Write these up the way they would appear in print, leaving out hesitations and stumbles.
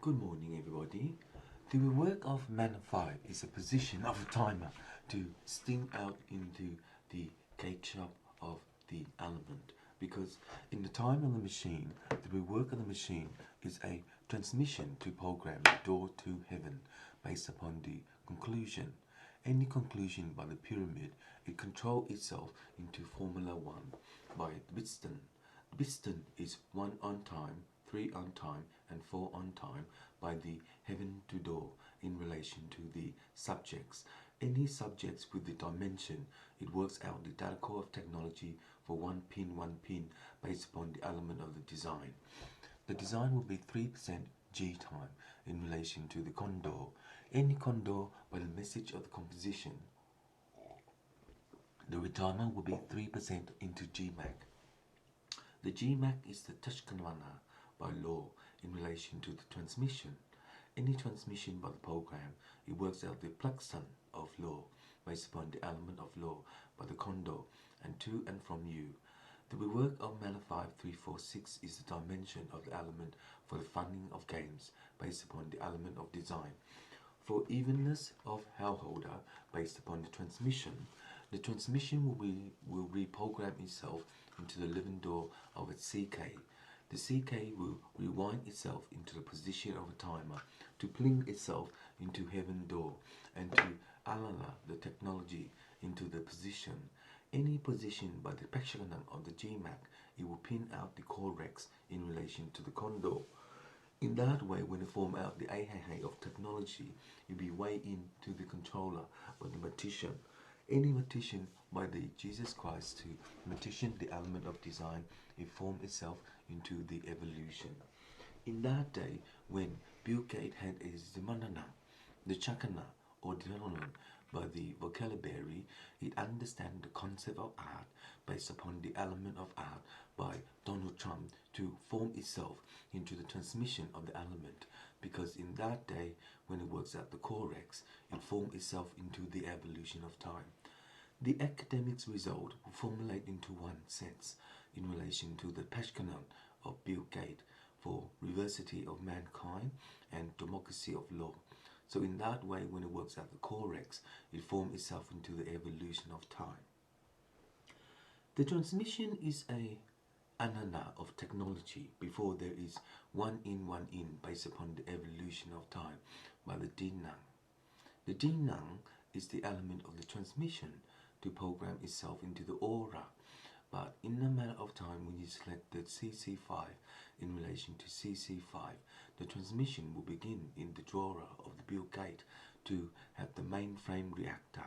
Good morning, everybody. The work of Manify is a position of a timer to sting out into the gate shop of the element. Because in the time of the machine, the work of the machine is a transmission to program the door to heaven based upon the conclusion. Any conclusion by the pyramid, it controls itself into Formula 1 by Wheatstone. Wheatstone is 1 on time, 3 on time, and 4 on time by the heaven to door in relation to the subjects. Any subjects with the dimension, it works out the data core of technology for one pin based upon the element of the design. The design will be 3% G time in relation to the condor. Any condor by the message of the composition, the retirement will be 3% into GMAC. The GMAC is the Tashkanwana by law in relation to the transmission. Any transmission by the program, it works out the plexon of law based upon the element of law by the condor and to and from you. The work of Mana 5346 is the dimension of the element for the funding of games based upon the element of design. For evenness of Hellholder based upon the transmission will reprogram itself into the living door of its CK. The CK will rewind itself into the position of a timer to pling itself into heaven door and to alala the technology into the position. Any position by the Pectionan of the GMAC, it will pin out the correx in relation to the condor. In that way, when you form out the AHA of technology, you'll be way into the controller by the matician. Any matician by the Jesus Christ to matician the element of design, it form itself into the evolution. In that day, when Bill Gates had his Zimanana, the Chakana or Dinolan by the vocabulary, it understand the concept of art based upon the element of art by Donald Trump to form itself into the transmission of the element, because in that day when it works out the correx, it forms itself into the evolution of time. The academics result will formulate into one sense in relation to the Peshkanon of Bill Gates for reversity of mankind and democracy of law. So in that way, when it works out the correx, it forms itself into the evolution of time. The transmission is a anana of technology before there is one in based upon the evolution of time by the Dinang. The Dinang is the element of the transmission to program itself into the aura. But in a matter of time, when you select the CC5 in relation to CC5, the transmission will begin in the drawer of the Bill Gates to have the mainframe reactor.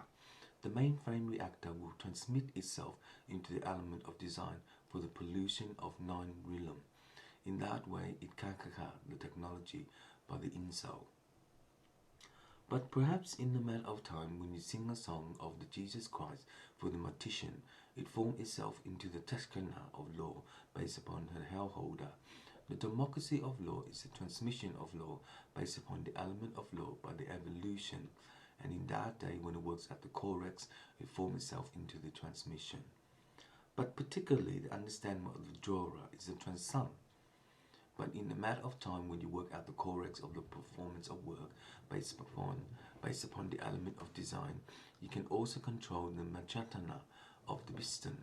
The mainframe reactor will transmit itself into the element of design for the pollution of 9 realm. In that way, it kakaka the technology by the insole. But perhaps in the matter of time, when you sing a song of the Jesus Christ for the mortician, it forms itself into the Teshkana of law based upon her hellholder. The democracy of law is the transmission of law based upon the element of law by the evolution, and in that day when it works at the correx, it forms itself into the transmission. But particularly the understanding of the drawer is the transum. But in the matter of time, when you work out the correx of the performance of work based upon the element of design, you can also control the machatana of the piston.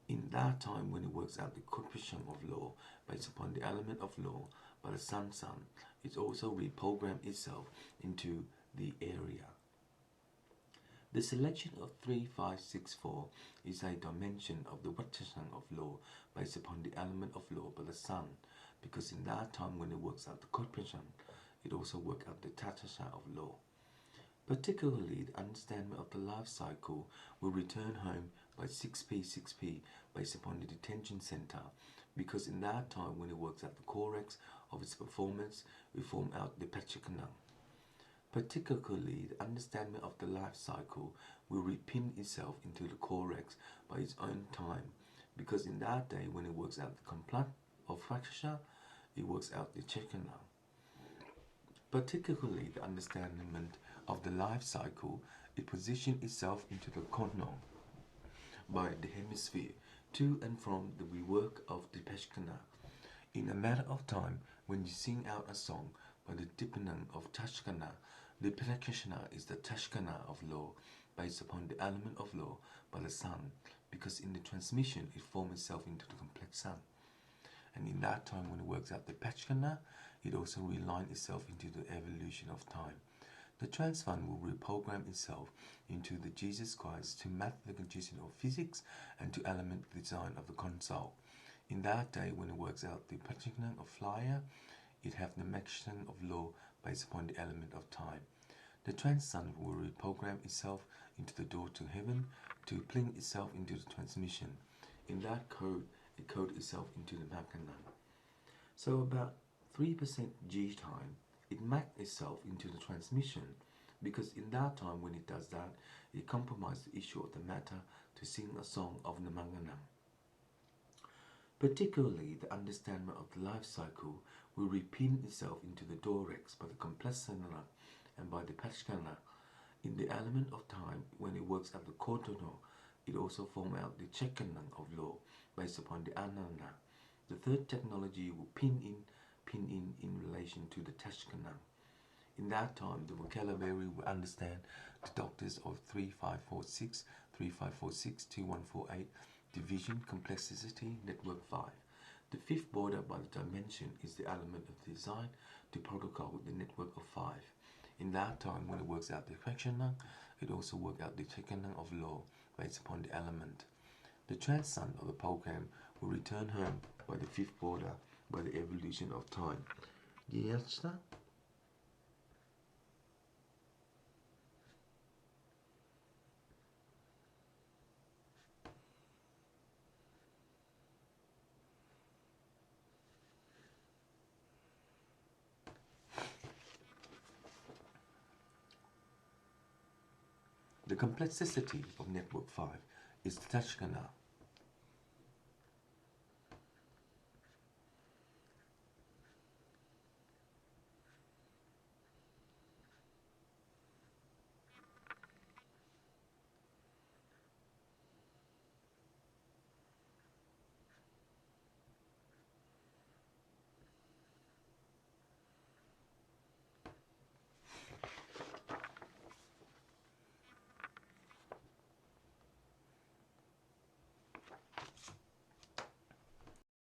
In that time, when it works out the corporation of law based upon the element of law by the sun, it also reprograms itself into the area. The selection of 3564 is a dimension of the Wattasang of law based upon the element of law by the sun, because in that time when it works out the corporation, it also works out the Tatasha of law. Particularly, the understanding of the life cycle will return home by 6p based upon the detention center, because in that time when it works out the correx of its performance, we form out the Pachikanang. Particularly, the understanding of the life cycle will repin itself into the correx by its own time, because in that day when it works out the complat of Fraksha, it works out the Chekana. Particularly, the understanding of the life cycle, it positions itself into the Kono by the hemisphere to and from the rework of the Peshkana. In a matter of time, when you sing out a song by the deepening of Tashkana. The practitioner is the Tashkana of law based upon the element of law by the sun, because in the transmission it forms itself into the complex sun. And in that time when it works out the Pachkana, it also realigns itself into the evolution of time. The Transfund will reprogram itself into the Jesus Christ to math the condition of physics and to element design of the console. In that day when it works out the Pachkana of flyer, it have the maximum of law based upon the element of time. The Transsun will reprogram itself into the door to heaven to pling itself into the transmission. In that code, it codes itself into the Makanan. So about 3% G time, it mapped itself into the transmission, because in that time when it does that, it compromises the issue of the matter to sing a song of the Manganam. Particularly, the understanding of the life cycle will repeat itself into the Dorex by the Complexana and by the Pachkana. In the element of time, when it works at the Kotono, it also forms out the Chekanan of law based upon the Ananda. The third technology will pin in relation to the Tashkanan. In that time, the vocabulary will understand the doctors of 3546, 3546, 2148, division, complexity, network 5. The fifth border by the dimension is the element of design to protocol with the network of 5. In that time, when it works out the Chekanan, it also works out the Chekanan of law based upon the element. The Transsun of the program will return home by the fifth border by the evolution of time. Yes, sir? The complexity of network 5 is the Tashkana.